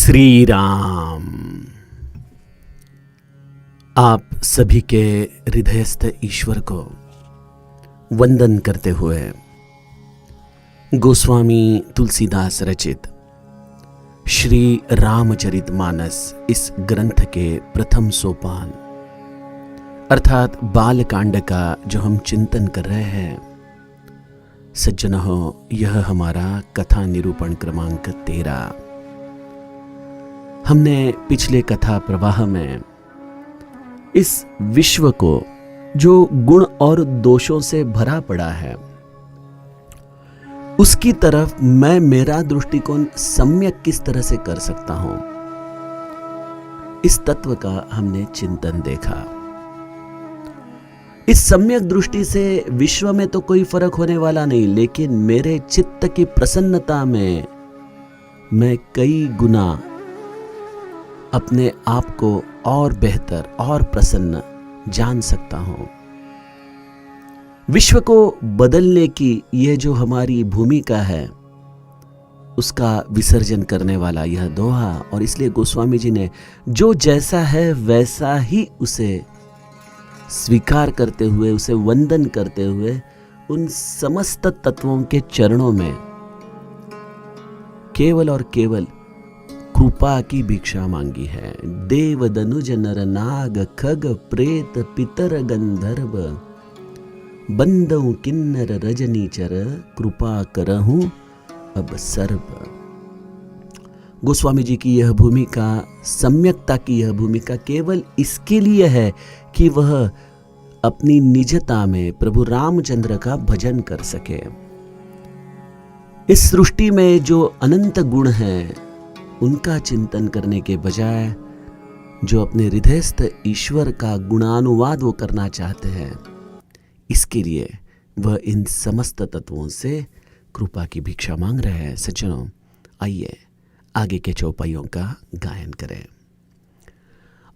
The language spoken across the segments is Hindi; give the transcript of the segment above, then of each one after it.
श्री राम। आप सभी के हृदयस्थ ईश्वर को वंदन करते हुए गोस्वामी तुलसीदास रचित श्री रामचरितमानस इस ग्रंथ के प्रथम सोपान अर्थात बालकांड का जो हम चिंतन कर रहे हैं, सज्जनों, यह हमारा कथा निरूपण क्रमांक 13। हमने पिछले कथा प्रवाह में इस विश्व को जो गुण और दोषों से भरा पड़ा है उसकी तरफ मेरा दृष्टिकोण सम्यक किस तरह से कर सकता हूं, इस तत्व का हमने चिंतन देखा। इस सम्यक दृष्टि से विश्व में तो कोई फर्क होने वाला नहीं, लेकिन मेरे चित्त की प्रसन्नता में मैं कई गुना अपने आप को और बेहतर और प्रसन्न जान सकता हूं। विश्व को बदलने की यह जो हमारी भूमिका है उसका विसर्जन करने वाला यह दोहा, और इसलिए गोस्वामी जी ने जो जैसा है वैसा ही उसे स्वीकार करते हुए, उसे वंदन करते हुए उन समस्त तत्वों के चरणों में केवल और केवल कृपा की भिक्षा मांगी है। देव दनुज नर नाग खग प्रेत पितर गंधर्व बंदऊ किन्नर रजनीचर कृपा करहूं अब सर्व। गोस्वामी जी की यह भूमिका, सम्यकता की यह भूमिका केवल इसके लिए है कि वह अपनी निजता में प्रभु रामचंद्र का भजन कर सके। इस सृष्टि में जो अनंत गुण हैं उनका चिंतन करने के बजाय जो अपने हृदयस्थ ईश्वर का गुणानुवाद वो करना चाहते हैं, इसके लिए वह इन समस्त तत्वों से कृपा की भिक्षा मांग रहे हैं। सज्जनों, आइए आगे के चौपाइयों का गायन करें।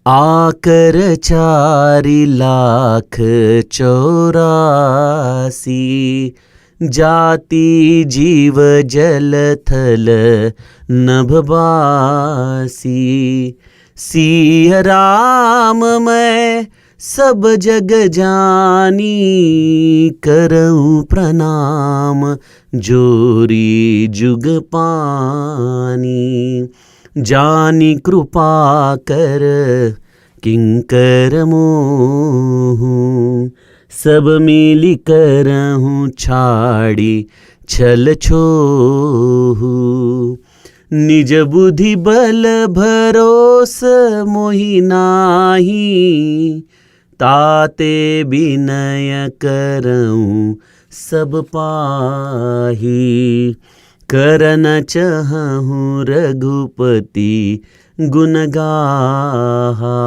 आकर 4,84,000 जाति जीव जल थल नभबासी, सिय राम मैं सब जग जानी, करऊं प्रणाम जोरी जुग पानी, जानी कृपा कर किंकर मोहू, सब मिली करहूं छाड़ी छल छोहू, निज बुद्धि बल भरोस मोहि नाही, ताते विनय करऊं सब पाही, करन चहूं रघुपति गुण गाहा,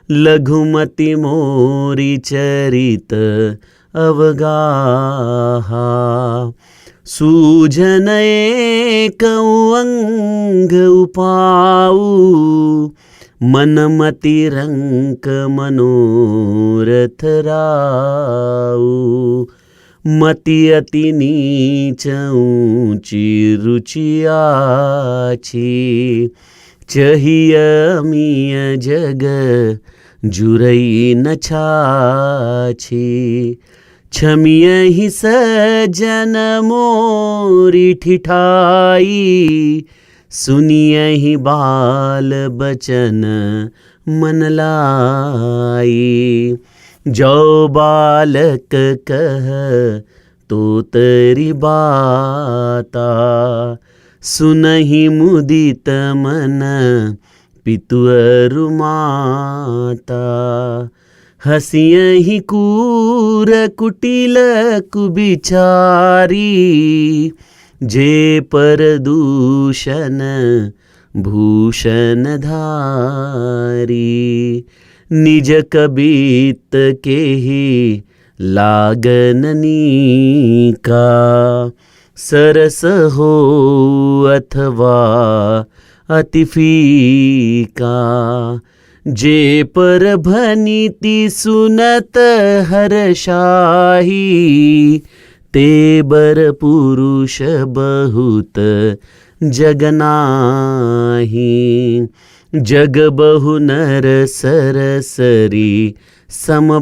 लघुमति मोरी चरित अवगाहा, सूझन एक अंग उपाऊ, मनमति रंक मनोरथ राऊ, मति अति नीच ऊंची रुचि आछी, चहिय अमीय जग जुरई न छाछी, क्षमिय ही सजन मोरी ठिठाई, सुनिय ही बाल बचन मन लाई, जो बालक कह तो तरी बाता, सुनहि मुदित मन पितुअरु माता, हसियहि कूर कुटिल कुबिचारी, जे पर दूषण भूषण धारी, निज कबित के ही लागन नीका, सरस हो अथवा अति फीका, जे पर भनीति सुनत हर्षाही, ते बर पुरुष बहुत जग नाही। जग बहु नर सरसरी समभाई।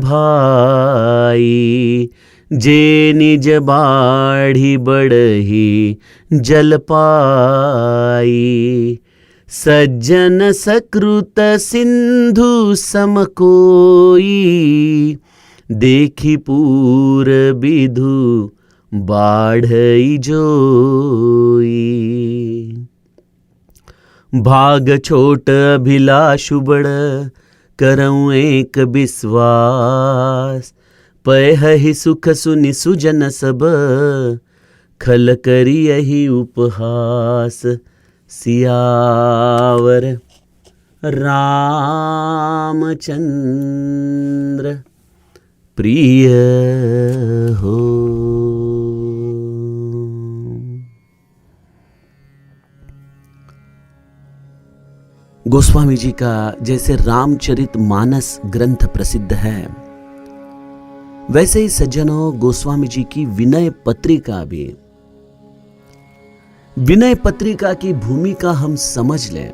जे निज बाढ़ी बढ़ही जल पाई। सज्जन सकृत सिंधु सम कोई। देखी पूर विधु बाढ़ई जोई। भाग छोट अभिलाषु बड़ करऊँ एक विश्वास। पयहि सुख सुनि सुजन सब खल करी यही उपहास। सियावर रामचंद्र प्रिय हो। गोस्वामी जी का जैसे रामचरितमानस ग्रंथ प्रसिद्ध है, वैसे ही सज्जनों गोस्वामी जी की विनय पत्रिका भी। विनय पत्रिका की भूमिका हम समझ लें।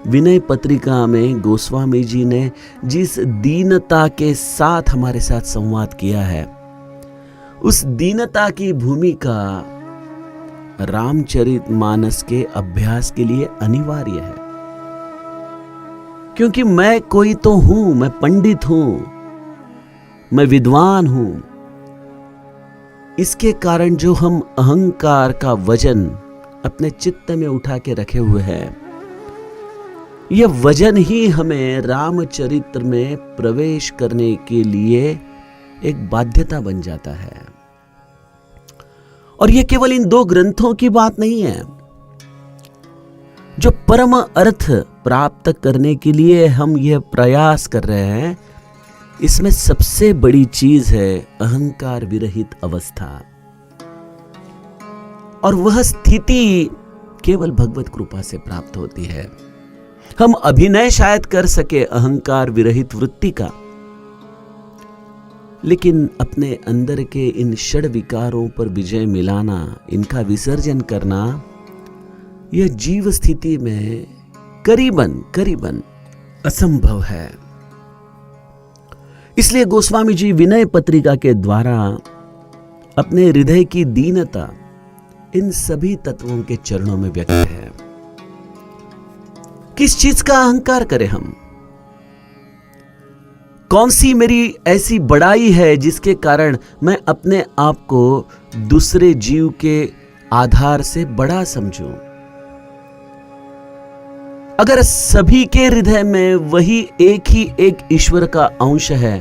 विनय पत्रिका में गोस्वामी जी ने जिस दीनता के साथ हमारे साथ संवाद किया है, उस दीनता की भूमिका रामचरितमानस के अभ्यास के लिए अनिवार्य है। क्योंकि मैं कोई तो हूं, मैं पंडित हूं, मैं विद्वान हूं। इसके कारण जो हम अहंकार का वजन अपने चित्त में उठा के रखे हुए हैं, यह वजन ही हमें रामचरित्र में प्रवेश करने के लिए एक बाध्यता बन जाता है। और यह केवल इन दो ग्रंथों की बात नहीं है। जो परम अर्थ प्राप्त करने के लिए हम यह प्रयास कर रहे हैं, इसमें सबसे बड़ी चीज है अहंकार विरहित अवस्था। और वह स्थिति केवल भगवत कृपा से प्राप्त होती है। हम अभिनय शायद कर सके अहंकार विरहित वृत्ति का, लेकिन अपने अंदर के इन षड विकारों पर विजय मिलाना, इनका विसर्जन करना, यह जीव स्थिति में करीबन असंभव है। इसलिए गोस्वामी जी विनय पत्रिका के द्वारा अपने हृदय की दीनता इन सभी तत्वों के चरणों में व्यक्त है। किस चीज का अहंकार करें हम? कौन सी मेरी ऐसी बड़ाई है जिसके कारण मैं अपने आप को दूसरे जीव के आधार से बड़ा समझूं? अगर सभी के हृदय में वही एक ही एक ईश्वर का अंश है,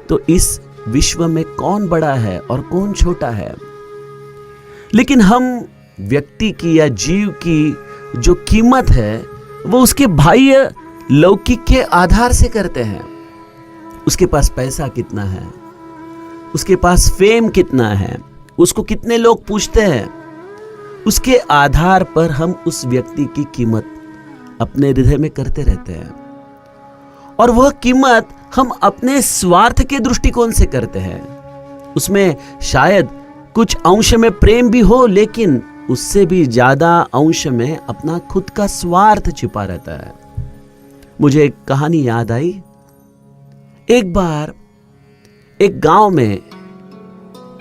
तो इस विश्व में कौन बड़ा है और कौन छोटा है? लेकिन हम व्यक्ति की या जीव की जो कीमत है, वो उसके बाह्य लौकिक के आधार से करते हैं। उसके पास पैसा कितना है, उसके पास फेम कितना है, उसको कितने लोग पूछते हैं, उसके आधार पर हम उस व्यक्ति की कीमत अपने हृदय में करते रहते हैं। और वह कीमत हम अपने स्वार्थ के दृष्टिकोण से करते हैं। उसमें शायद कुछ अंश में प्रेम भी हो, लेकिन उससे भी ज्यादा अंश में अपना खुद का स्वार्थ छिपा रहता है। मुझे एक कहानी याद आई। एक बार एक गांव में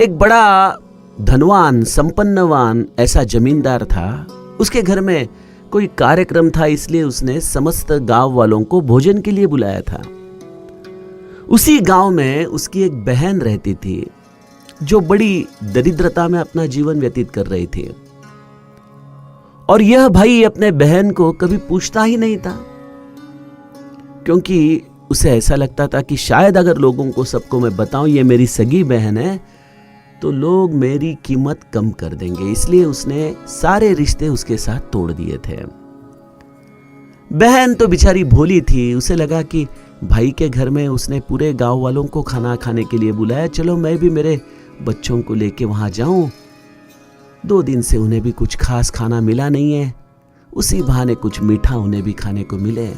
एक बड़ा धनवान संपन्नवान ऐसा जमींदार था। उसके घर में कोई कार्यक्रम था, इसलिए उसने समस्त गांव वालों को भोजन के लिए बुलाया था। उसी गांव में उसकी एक बहन रहती थी जो बड़ी दरिद्रता में अपना जीवन व्यतीत कर रही थी। और यह भाई अपने बहन को कभी पूछता ही नहीं था, क्योंकि उसे ऐसा लगता था कि शायद अगर लोगों को सबको मैं बताऊं ये मेरी सगी बहन है, तो लोग मेरी कीमत कम कर देंगे। इसलिए उसने सारे रिश्ते उसके साथ तोड़ दिए थे। बहन तो बेचारी भोली थी। उसे लगा कि भाई के घर में उसने पूरे गांव वालों को खाना खाने के लिए बुलाया, चलो मैं भी मेरे बच्चों को लेके वहां जाऊं। 2 दिन से उन्हें भी कुछ खास खाना मिला नहीं है, उसी बहाने कुछ मीठा उन्हें भी खाने को मिले।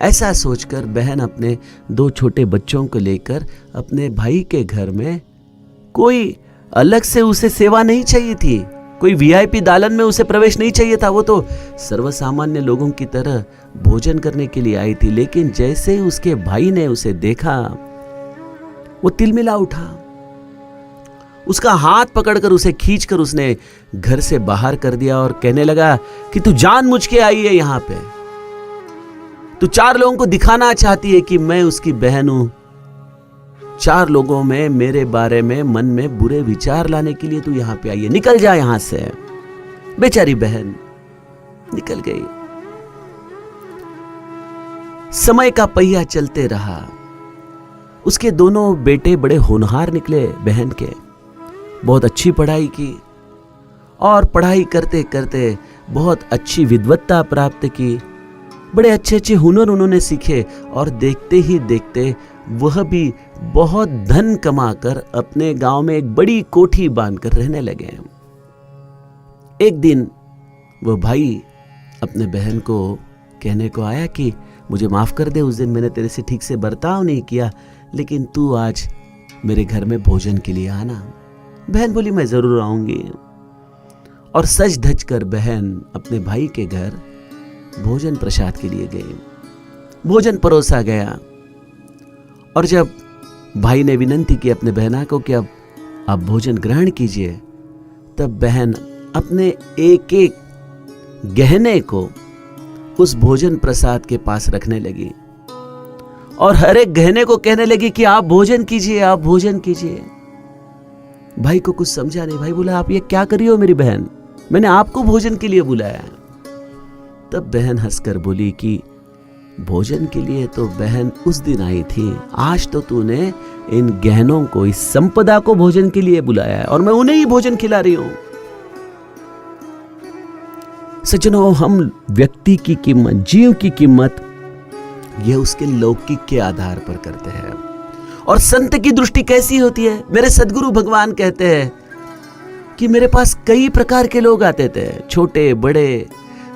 ऐसा सोचकर बहन अपने 2 छोटे बच्चों को लेकर अपने भाई के घर में, कोई अलग से उसे सेवा नहीं चाहिए थी, कोई वीआईपी दालन में उसे प्रवेश नहीं चाहिए था, वो तो सर्वसामान्य लोगों की तरह भोजन करने के लिए आई थी। लेकिन जैसे ही उसके भाई ने उसे देखा, वो तिलमिला उठा। उसका हाथ पकड़कर उसे खींचकर उसने घर से बाहर कर दिया और कहने लगा कि तू जानबूझ के आई है यहां पे, तू 4 लोगों को दिखाना चाहती है कि मैं उसकी बहन हूं, 4 लोगों में मेरे बारे में मन में बुरे विचार लाने के लिए तू यहां पे आई है, निकल जा यहां से। बेचारी बहन निकल गई। समय का पहिया चलते रहा। उसके दोनों बेटे बड़े होनहार निकले बहन के, बहुत अच्छी पढ़ाई की और पढ़ाई करते करते बहुत अच्छी विद्वत्ता प्राप्त की। बड़े अच्छे अच्छे हुनर उन्होंने सीखे और देखते ही देखते वह भी बहुत धन कमाकर अपने गांव में एक बड़ी कोठी बांधकर रहने लगे। एक दिन वह भाई अपने बहन को कहने को आया कि मुझे माफ कर दे, उस दिन मैंने तेरे से ठीक से बर्ताव नहीं किया, लेकिन तू आज मेरे घर में भोजन के लिए आना। बहन बोली मैं जरूर आऊंगी। और सज धज कर बहन अपने भाई के घर भोजन प्रसाद के लिए गई। भोजन परोसा गया और जब भाई ने विनंती की अपने बहना को कि अब आप भोजन ग्रहण कीजिए, तब बहन अपने एक एक गहने को उस भोजन प्रसाद के पास रखने लगी और हर एक गहने को कहने लगी कि आप भोजन कीजिए, आप भोजन कीजिए। भाई को कुछ समझा नहीं। भाई बोला आप ये क्या कर रही हो मेरी बहन, मैंने आपको भोजन के लिए बुलाया। तब बहन हंसकर बोली कि भोजन के लिए तो बहन उस दिन आई थी, आज तो तूने इन गहनों को, इस संपदा को भोजन के लिए बुलाया है और मैं उन्हें ही भोजन खिला रही हूं। सज्जनों, हम व्यक्ति की कीमत, जीव की कीमत यह उसके लौकिक के आधार पर करते हैं। और संत की दृष्टि कैसी होती है? मेरे सद्गुरु भगवान कहते हैं कि मेरे पास कई प्रकार के लोग आते थे, छोटे बड़े,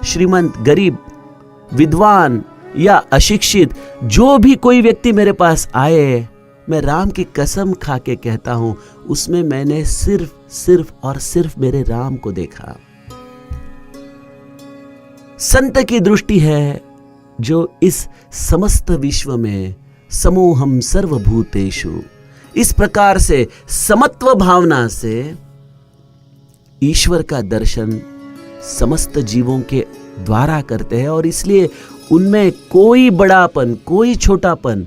श्रीमंत गरीब, विद्वान या अशिक्षित, जो भी कोई व्यक्ति मेरे पास आए, मैं राम की कसम खा के कहता हूं उसमें मैंने सिर्फ और सिर्फ मेरे राम को देखा। संत की दृष्टि है जो इस समस्त विश्व में समोहम सर्वभूतेषु, इस प्रकार से समत्व भावना से ईश्वर का दर्शन समस्त जीवों के द्वारा करते हैं और इसलिए उनमें कोई बड़ापन, कोई छोटापन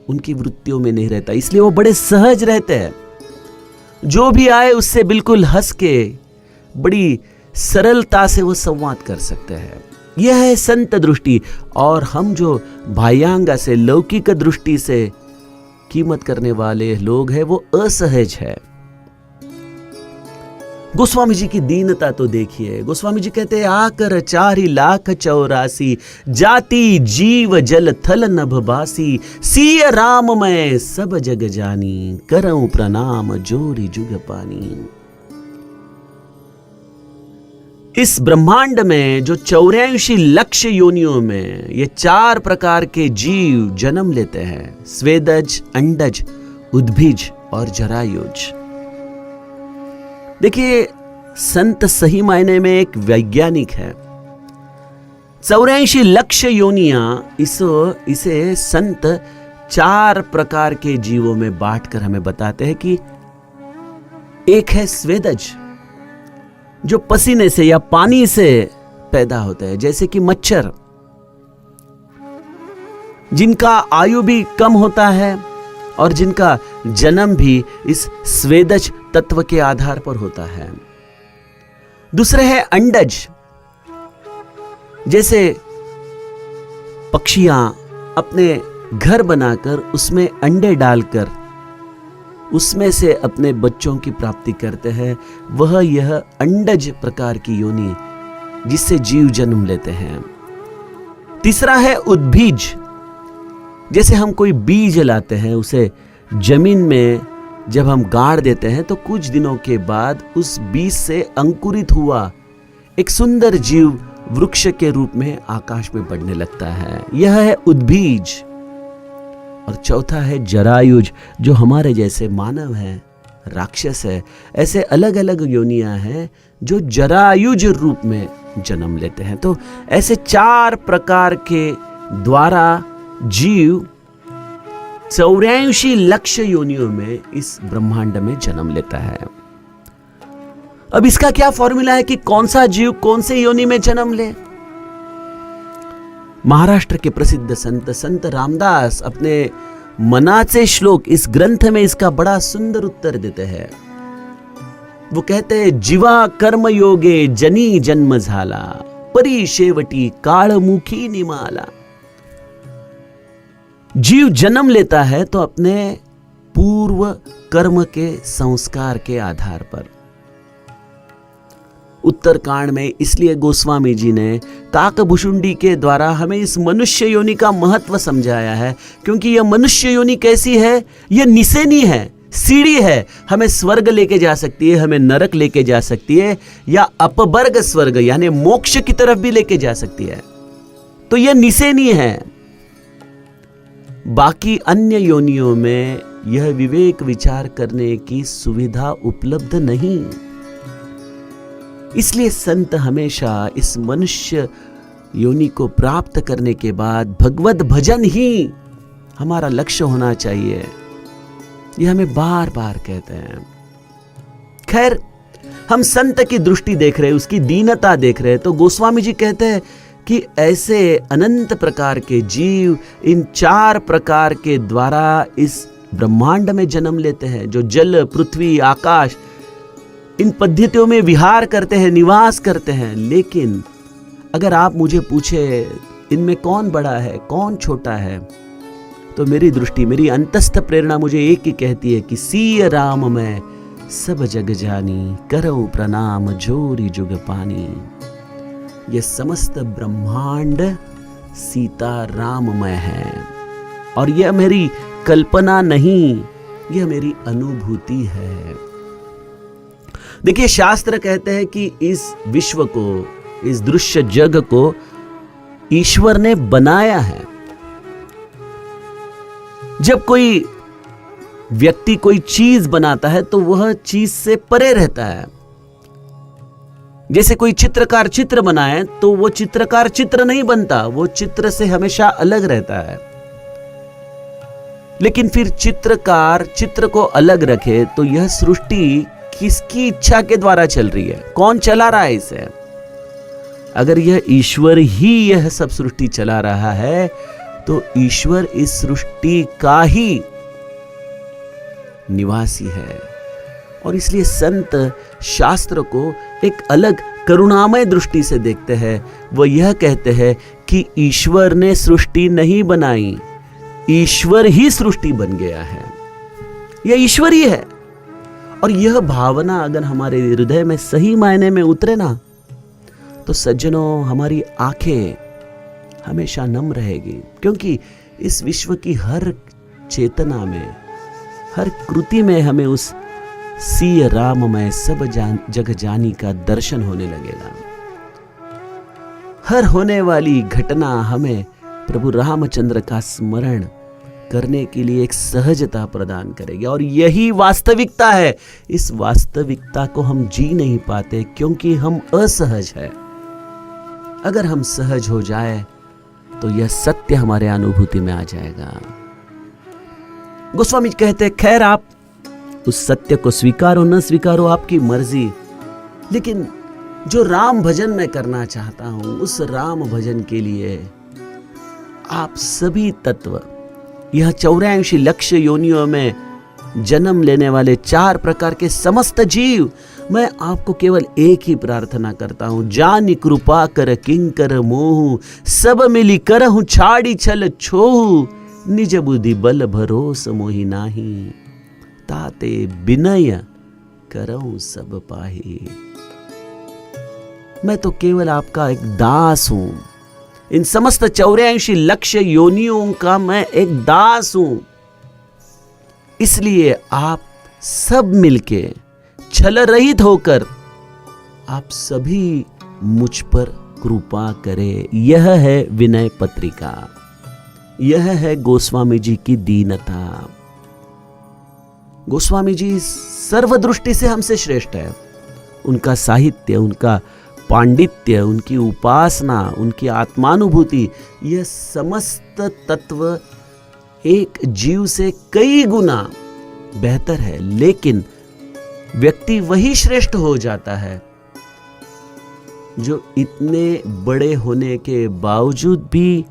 उनकी वृत्तियों में नहीं रहता। इसलिए वो बड़े सहज रहते हैं। जो भी आए उससे बिल्कुल हंस के बड़ी सरलता से वो संवाद कर सकते हैं। यह है संत दृष्टि। और हम जो बाह्यांग से, लौकिक दृष्टि से कीमत करने वाले लोग हैं, वो असहज है। गोस्वामी जी की दीनता तो देखिए। गोस्वामी जी कहते हैं आकर 4,84,000 जाति जीव जल थल नभ बासी, सिय राम मैं सब जग जानी, करऊं प्रणाम जोरी जुग पानी। इस ब्रह्मांड में जो 84 लक्ष योनियों में ये 4 प्रकार के जीव जन्म लेते हैं, स्वेदज, अंडज, उद्भिज और जरायुज। देखिए, संत सही मायने में एक वैज्ञानिक है। 84 लक्ष योनियां, इसे संत 4 प्रकार के जीवों में बांटकर हमें बताते हैं कि एक है स्वेदज, जो पसीने से या पानी से पैदा होता है, जैसे कि मच्छर, जिनका आयु भी कम होता है और जिनका जन्म भी इस स्वेदज तत्व के आधार पर होता है। दूसरे है अंडज, जैसे पक्षियां अपने घर बनाकर उसमें अंडे डालकर उसमें से अपने बच्चों की प्राप्ति करते हैं, वह यह अंडज प्रकार की योनि जिससे जीव जन्म लेते हैं। तीसरा है उद्भिज, जैसे हम कोई बीज लाते हैं, उसे जमीन में जब हम गाड़ देते हैं तो कुछ दिनों के बाद उस बीज से अंकुरित हुआ एक सुंदर जीव वृक्ष के रूप में आकाश में बढ़ने लगता है, यह है उद्भिज। और चौथा है जरायुज, जो हमारे जैसे मानव हैं, राक्षस है, ऐसे अलग अलग योनियां हैं जो जरायुज रूप में जन्म लेते हैं। तो ऐसे 4 प्रकार के द्वारा जीव 84 लाख योनियों में इस ब्रह्मांड में जन्म लेता है। अब इसका क्या फॉर्मूला है कि कौन सा जीव कौन से योनि में जन्म ले? महाराष्ट्र के प्रसिद्ध संत रामदास अपने मनाचे श्लोक इस ग्रंथ में इसका बड़ा सुंदर उत्तर देते हैं। वो कहते हैं, जीवा कर्म योगे जनी जन्म झाला, परी शेवटी काळमुखी निमाला। जीव जन्म लेता है तो अपने पूर्व कर्म के संस्कार के आधार पर। उत्तरकांड में इसलिए गोस्वामी जी ने काकभुशुंडी के द्वारा हमें इस मनुष्य योनि का महत्व समझाया है, क्योंकि यह मनुष्य योनि कैसी है? यह निसेनी है, सीढ़ी है। हमें स्वर्ग लेके जा सकती है, हमें नरक लेके जा सकती है, या अपवर्ग स्वर्ग यानी मोक्ष की तरफ भी लेके जा सकती है। तो यह निसेनी है। बाकी अन्य योनियों में यह विवेक विचार करने की सुविधा उपलब्ध नहीं। इसलिए संत हमेशा इस मनुष्य योनि को प्राप्त करने के बाद भगवत भजन ही हमारा लक्ष्य होना चाहिए, यह हमें बार बार कहते हैं। खैर, हम संत की दृष्टि देख रहे हैं, उसकी दीनता देख रहे हैं, तो गोस्वामी जी कहते हैं कि ऐसे अनंत प्रकार के जीव इन 4 प्रकार के द्वारा इस ब्रह्मांड में जन्म लेते हैं, जो जल, पृथ्वी, आकाश, इन पद्धतियों में विहार करते हैं, निवास करते हैं। लेकिन अगर आप मुझे पूछे इनमें कौन बड़ा है, कौन छोटा है, तो मेरी दृष्टि, मेरी अंतस्थ प्रेरणा मुझे एक ही कहती है कि सीय राम मैं सब जग जानी, करऊं प्रणाम जोरी जुग पानी। यह समस्त ब्रह्मांड सीता राममय है, और यह मेरी कल्पना नहीं, यह मेरी अनुभूति है। देखिए, शास्त्र कहते हैं कि इस विश्व को, इस दृश्य जग को ईश्वर ने बनाया है। जब कोई व्यक्ति कोई चीज बनाता है तो वह चीज से परे रहता है। जैसे कोई चित्रकार चित्र बनाए तो वो चित्रकार चित्र नहीं बनता, वो चित्र से हमेशा अलग रहता है। लेकिन फिर चित्रकार चित्र को अलग रखे तो यह सृष्टि किसकी इच्छा के द्वारा चल रही है? कौन चला रहा है इसे? अगर यह ईश्वर ही यह सब सृष्टि चला रहा है तो ईश्वर इस सृष्टि का ही निवासी है। और इसलिए संत शास्त्र को एक अलग करुणामय दृष्टि से देखते हैं। वो यह कहते हैं कि ईश्वर ने सृष्टि नहीं बनाई, ईश्वर ही सृष्टि बन गया है, यह ईश्वर ही है। और यह भावना अगर हमारे हृदय में सही मायने में उतरे ना, तो सज्जनों, हमारी आंखें हमेशा नम रहेगी, क्योंकि इस विश्व की हर चेतना में, हर कृति में हमें उस सीय राममय सब जग जानी का दर्शन होने लगेगा। हर होने वाली घटना हमें प्रभु रामचंद्र का स्मरण करने के लिए एक सहजता प्रदान करेगी, और यही वास्तविकता है। इस वास्तविकता को हम जी नहीं पाते क्योंकि हम असहज हैं। अगर हम सहज हो जाए तो यह सत्य हमारे अनुभूति में आ जाएगा। गोस्वामी कहते हैं, खैर आप उस सत्य को स्वीकारो न स्वीकारो आपकी मर्जी, लेकिन जो राम भजन मैं करना चाहता हूं, उस राम भजन के लिए आप सभी तत्व, यह 84 लाख योनियों में जन्म लेने वाले 4 प्रकार के समस्त जीव, मैं आपको केवल एक ही प्रार्थना करता हूं, जानी कृपा कर किंकर मोह, सब मिली करहूं छाड़ी छल छोहू, निज बुद्धि बल भरोस मोहि नाही, ताते विनय करहूं सब पाही। मैं तो केवल आपका एक दास हूं, इन समस्त 84 लाख योनियों का मैं एक दास हूं। इसलिए आप सब मिलके छल रहित होकर आप सभी मुझ पर कृपा करें। यह है विनय पत्रिका, यह है गोस्वामी जी की दीनता। गोस्वामी जी सर्वदृष्टि से हमसे श्रेष्ठ है। उनका साहित्य, उनका पांडित्य, उनकी उपासना, उनकी आत्मानुभूति, यह समस्त तत्व एक जीव से कई गुना बेहतर है। लेकिन व्यक्ति वही श्रेष्ठ हो जाता है जो इतने बड़े होने के बावजूद भी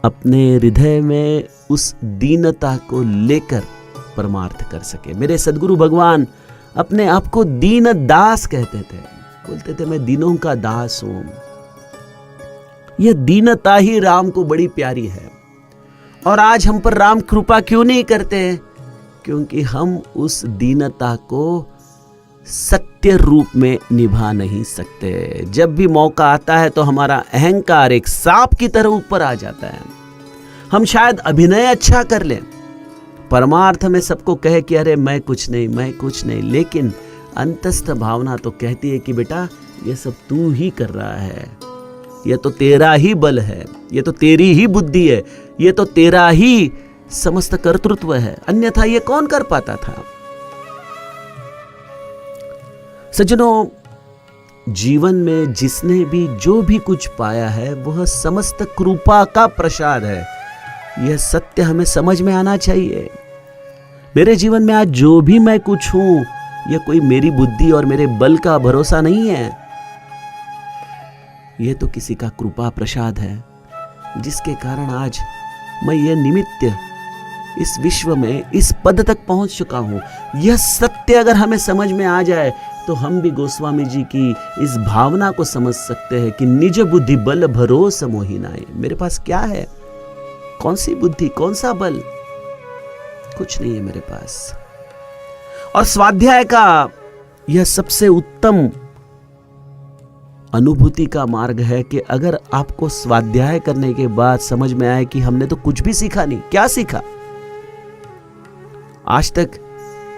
अपने हृदय में उस दीनता को लेकर परमार्थ कर सके। मेरे सद्गुरु भगवान अपने आप को दीन दास कहते थे, बोलते थे मैं दीनों का दास हूं। यह दीनता ही राम को बड़ी प्यारी है। और आज हम पर राम कृपा क्यों नहीं करते? क्योंकि हम उस दीनता को सत्य रूप में निभा नहीं सकते। जब भी मौका आता है तो हमारा अहंकार एक सांप की तरह ऊपर आ जाता है। हम शायद अभिनय अच्छा कर लें, परमार्थ में सबको कहे कि अरे मैं कुछ नहीं, मैं कुछ नहीं, लेकिन अंतस्थ भावना तो कहती है कि बेटा ये सब तू ही कर रहा है, ये तो तेरा ही बल है, ये तो तेरी ही बुद्धि है, ये तो तेरा ही समस्त कर्तृत्व है, अन्यथा ये कौन कर पाता था। सज्जनों, जीवन में जिसने भी जो भी कुछ पाया है वह समस्त कृपा का प्रसाद है। यह सत्य हमें समझ में आना चाहिए। मेरे जीवन में आज जो भी मैं कुछ हूं, यह कोई मेरी बुद्धि और मेरे बल का भरोसा नहीं है। यह तो किसी का कृपा प्रसाद है, जिसके कारण आज मैं यह निमित्त इस विश्व में इस पद तक पहुंच चुका हूं। यह सत्य अगर हमें समझ में आ जाए तो हम भी गोस्वामी जी की इस भावना को समझ सकते हैं कि निज बुद्धि बल भरोस मोहि नाहि। मेरे पास क्या है? कौन सी बुद्धि, कौन सा बल? कुछ नहीं है मेरे पास। और स्वाध्याय का यह सबसे उत्तम अनुभूति का मार्ग है कि अगर आपको स्वाध्याय करने के बाद समझ में आए कि हमने तो कुछ भी सीखा नहीं, क्या सीखा? आज तक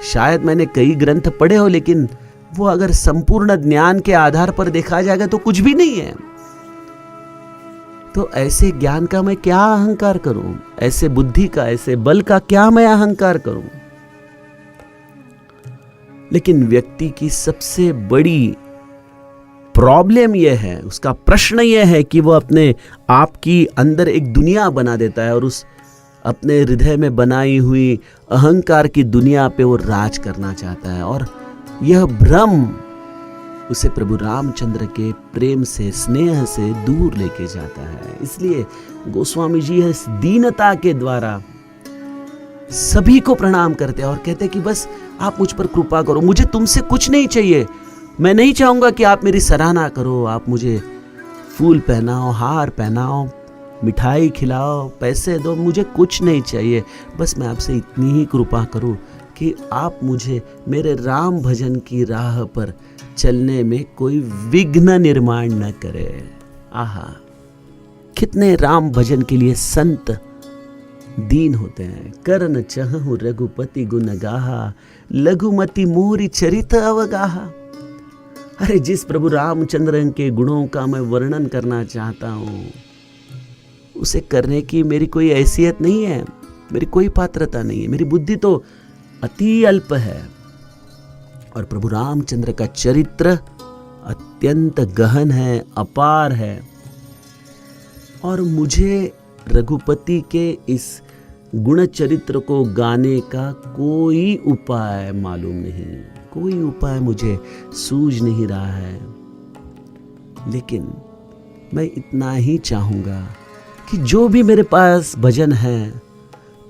शायद मैंने कई ग्रंथ पढ़े हो, लेकिन वो अगर संपूर्ण ज्ञान के आधार पर देखा जाएगा तो कुछ भी नहीं है। तो ऐसे ज्ञान का मैं क्या अहंकार करूं? ऐसे बुद्धि का, ऐसे बल का क्या मैं अहंकार करूं? लेकिन व्यक्ति की सबसे बड़ी प्रॉब्लम यह है, उसका प्रश्न यह है कि वो अपने आप की अंदर एक दुनिया बना देता है और उस अपने हृदय में बनाई हुई अहंकार की दुनिया पे वो राज करना चाहता है। और यह भ्रम उसे प्रभु रामचंद्र के प्रेम से, स्नेह से दूर लेके जाता है। इसलिए गोस्वामी जी इस दीनता के द्वारा सभी को प्रणाम करते हैं और कहते हैं कि बस आप मुझ पर कृपा करो, मुझे तुमसे कुछ नहीं चाहिए। मैं नहीं चाहूंगा कि आप मेरी सराहना करो, आप मुझे फूल पहनाओ, हार पहनाओ, मिठाई खिलाओ, पैसे दो, मुझे कुछ नहीं चाहिए। बस मैं आपसे इतनी ही कृपा करूं कि आप मुझे मेरे राम भजन की राह पर चलने में कोई विघ्न निर्माण न करे। आहा, कितने राम भजन के लिए संत दीन होते हैं। करन चहु रघुपति गुण गाहा, लघुमति मोरी चरित अवगाहा। अरे जिस प्रभु रामचंद्र के गुणों का मैं वर्णन करना चाहता हूं, उसे करने की मेरी कोई हैसियत नहीं है, मेरी कोई पात्रता नहीं है, मेरी बुद्धि तो अति अल्प है। और प्रभु रामचंद्र का चरित्र अत्यंत गहन है, अपार है। और मुझे रघुपति के इस गुण चरित्र को गाने का कोई उपाय मालूम नहीं, कोई उपाय मुझे सूझ नहीं रहा है। लेकिन मैं इतना ही चाहूंगा कि जो भी मेरे पास भजन है,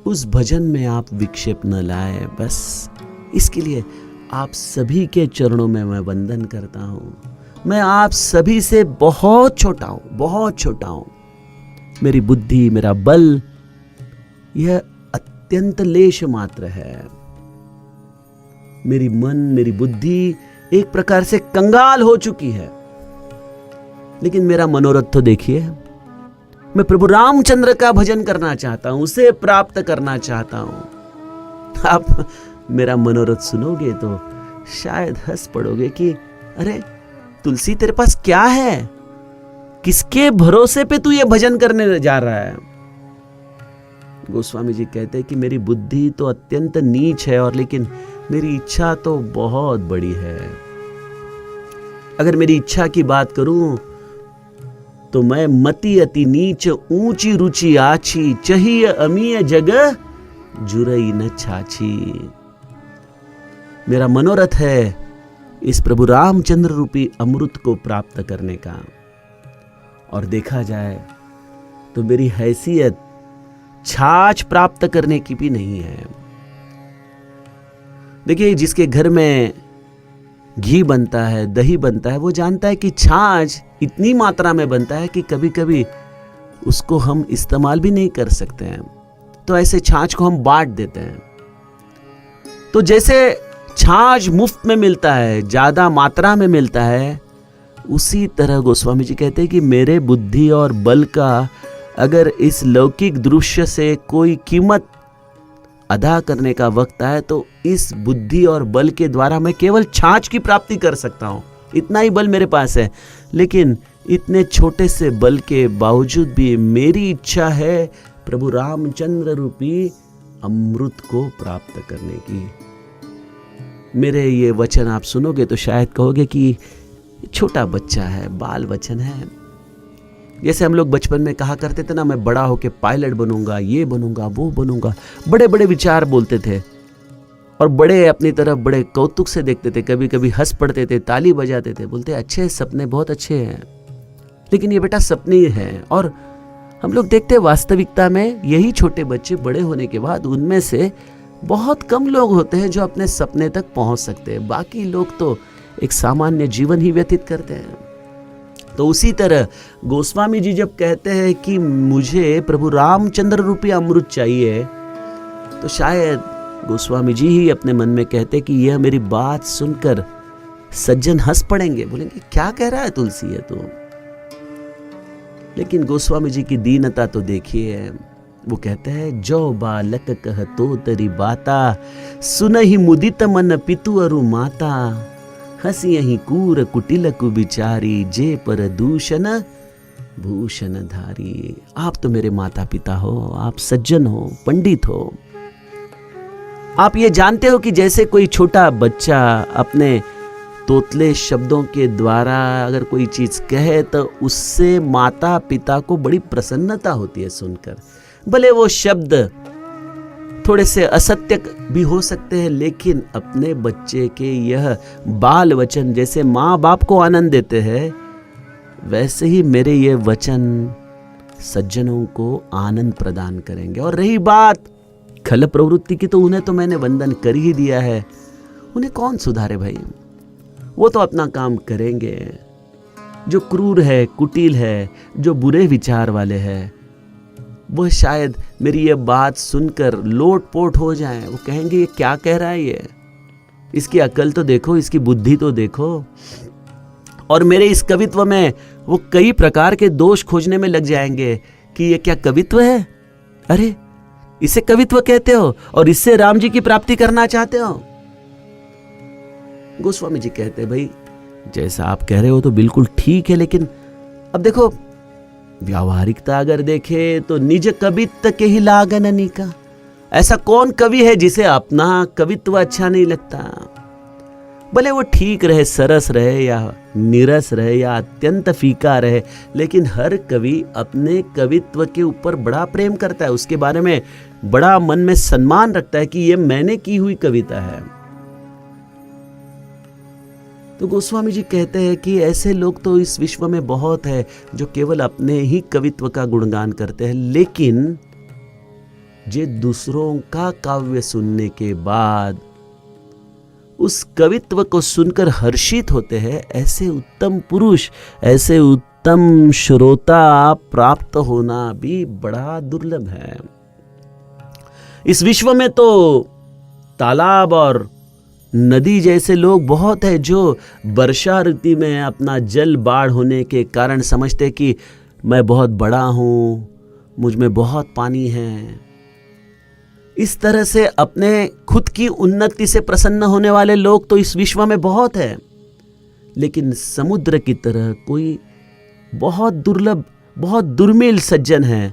उस भजन में आप विक्षेप न लाए। बस इसके लिए आप सभी के चरणों में मैं वंदन करता हूं। मैं आप सभी से बहुत छोटा हूं, बहुत छोटा हूं। मेरी बुद्धि, मेरा बल, यह अत्यंत लेश मात्र है। मेरी मन, मेरी बुद्धि एक प्रकार से कंगाल हो चुकी है। लेकिन मेरा मनोरथ तो देखिए, मैं प्रभु रामचंद्र का भजन करना चाहता हूं, उसे प्राप्त करना चाहता हूं। आप मेरा मनोरथ सुनोगे तो शायद हंस पड़ोगे कि अरे तुलसी, तेरे पास क्या है? किसके भरोसे पे तू ये भजन करने जा रहा है? गोस्वामी जी कहते हैं कि मेरी बुद्धि तो अत्यंत नीच है और लेकिन मेरी इच्छा तो बहुत बड़ी है। अगर मेरी इच्छा की बात करूं तो मैं मति अति नीच ऊंची रुचि आछी, चाहिए अमीय जगह जुरई न छाछी। मेरा मनोरथ है इस प्रभु रामचंद्र रूपी अमृत को प्राप्त करने का। और देखा जाए तो मेरी हैसियत छाछ प्राप्त करने की भी नहीं है। देखिए, जिसके घर में घी बनता है, दही बनता है, वो जानता है कि छाछ इतनी मात्रा में बनता है कि कभी कभी उसको हम इस्तेमाल भी नहीं कर सकते हैं, तो ऐसे छाछ को हम बांट देते हैं। तो जैसे छाछ मुफ्त में मिलता है, ज्यादा मात्रा में मिलता है, उसी तरह गोस्वामी जी कहते हैं कि मेरे बुद्धि और बल का अगर इस लौकिक दृश्य से कोई कीमत अदा करने का वक्त आए तो इस बुद्धि और बल के द्वारा मैं केवल छाछ की प्राप्ति कर सकता हूं। इतना ही बल मेरे पास है, लेकिन इतने छोटे से बल के बावजूद भी मेरी इच्छा है प्रभु रामचंद्र रूपी अमृत को प्राप्त करने की। मेरे ये वचन आप सुनोगे तो शायद कहोगे कि छोटा बच्चा है, बाल वचन है। जैसे हम लोग बचपन में कहा करते थे ना, मैं बड़ा होके पायलट बनूंगा, ये बनूंगा, वो बनूंगा, बड़े बड़े विचार बोलते थे और बड़े अपनी तरफ बड़े कौतुक से देखते थे, कभी कभी हंस पड़ते थे, ताली बजाते थे, बोलते अच्छे सपने, बहुत अच्छे हैं, लेकिन ये बेटा सपने ही हैं। और हम लोग देखते वास्तविकता में यही छोटे बच्चे बड़े होने के बाद उनमें से बहुत कम लोग होते हैं जो अपने सपने तक पहुंच सकते हैं। बाकी लोग तो एक सामान्य जीवन ही व्यतीत करते हैं। तो उसी तरह गोस्वामी जी जब कहते हैं कि मुझे प्रभु रामचंद्र रूपी अमृत चाहिए, तो शायद गोस्वामी जी ही अपने मन में कहते कि यह मेरी बात सुनकर सज्जन हंस पड़ेंगे, बोलेंगे क्या कह रहा है तुलसी है तो। लेकिन गोस्वामी जी की दीनता तो देखिए, वो कहते हैं जो बालक कह तो तेरी बाता, सुनहि मुदित मन पितु अरु माता, हसी यही कूर कुटिल कुबिचारी, जे पर दूषण भूषण धारी। आप तो मेरे माता पिता हो, आप सज्जन हो, पंडित हो, आप ये जानते हो कि जैसे कोई छोटा बच्चा अपने तोतले शब्दों के द्वारा अगर कोई चीज कहे तो उससे माता पिता को बड़ी प्रसन्नता होती है सुनकर। भले वो शब्द थोड़े से असत्य भी हो सकते हैं, लेकिन अपने बच्चे के यह बाल वचन जैसे माँ बाप को आनंद देते हैं, वैसे ही मेरे ये वचन सज्जनों को आनंद प्रदान करेंगे। और रही बात खल प्रवृत्ति की, तो उन्हें तो मैंने वंदन कर ही दिया है, उन्हें कौन सुधारे भाई, वो तो अपना काम करेंगे। जो क्रूर है, कुटिल है, जो बुरे विचार वाले हैं, वो शायद मेरी ये बात सुनकर लोटपोट हो जाएं। वो कहेंगे ये क्या कह रहा है, ये इसकी अकल तो देखो, इसकी बुद्धि तो देखो। और मेरे इस कवित्व में वो कई प्रकार के दोष खोजने में लग जाएंगे कि ये क्या कवित्व है, अरे इसे कवित्व कहते हो और इससे राम जी की प्राप्ति करना चाहते हो। गोस्वामी जी कहते हैं भाई जैसा आप कह रहे हो तो बिल्कुल ठीक है, लेकिन अब देखो व्यावहारिकता अगर देखे तो निज कवित्व के ही लागन अनिका। ऐसा कौन कवि है जिसे अपना कवित्व अच्छा नहीं लगता, भले वो ठीक रहे, सरस रहे या नीरस रहे या अत्यंत फीका रहे, लेकिन हर कवि अपने कवित्व के ऊपर बड़ा प्रेम करता है, उसके बारे में बड़ा मन में सम्मान रखता है कि ये मैंने की हुई कविता है। तो गोस्वामी जी कहते हैं कि ऐसे लोग तो इस विश्व में बहुत है जो केवल अपने ही कवित्व का गुणगान करते हैं, लेकिन जे दूसरों का काव्य सुनने के बाद उस कवित्व को सुनकर हर्षित होते हैं, ऐसे उत्तम पुरुष, ऐसे उत्तम श्रोता प्राप्त होना भी बड़ा दुर्लभ है। इस विश्व में तो तालाब और नदी जैसे लोग बहुत है जो वर्षा ऋतु में अपना जल बाढ़ होने के कारण समझते कि मैं बहुत बड़ा हूं, मुझ में बहुत पानी है। इस तरह से अपने खुद की उन्नति से प्रसन्न होने वाले लोग तो इस विश्व में बहुत है, लेकिन समुद्र की तरह कोई बहुत दुर्लभ, बहुत दुर्मिल सज्जन है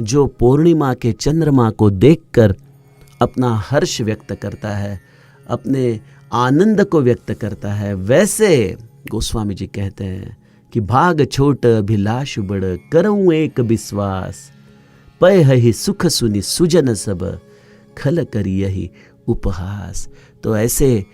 जो पूर्णिमा के चंद्रमा को देखकर अपना हर्ष व्यक्त करता है, अपने आनंद को व्यक्त करता है, वैसे गोस्वामी जी कहते हैं कि भाग छोट अभिलाष बड़ करऊं एक विश्वास, पय ही सुख सुनि सुजन सब खल करी यही उपहास। तो ऐसे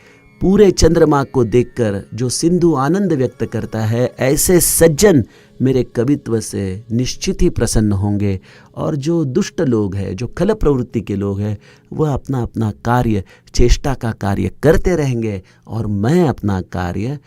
पूरे चंद्रमा को देखकर जो सिंधु आनंद व्यक्त करता है, ऐसे सज्जन मेरे कवित्व से निश्चित ही प्रसन्न होंगे। और जो दुष्ट लोग हैं, जो खल प्रवृत्ति के लोग हैं, वह अपना अपना कार्य, चेष्टा का कार्य करते रहेंगे और मैं अपना कार्य,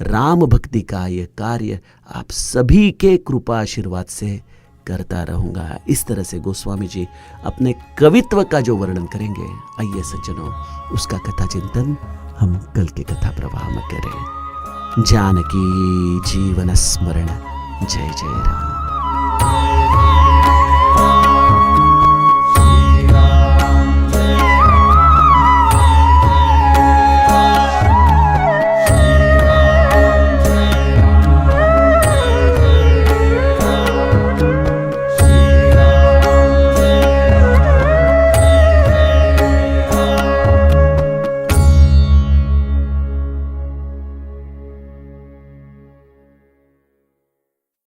राम भक्ति का ये कार्य आप सभी के कृपा आशीर्वाद से करता रहूँगा। इस तरह से गोस्वामी जी अपने कवित्व का जो वर्णन करेंगे, आइए सज्जनों उसका कथा चिंतन हम कल के कथा प्रवाह में करें। जानकी जीवन स्मरण। जय जय राम।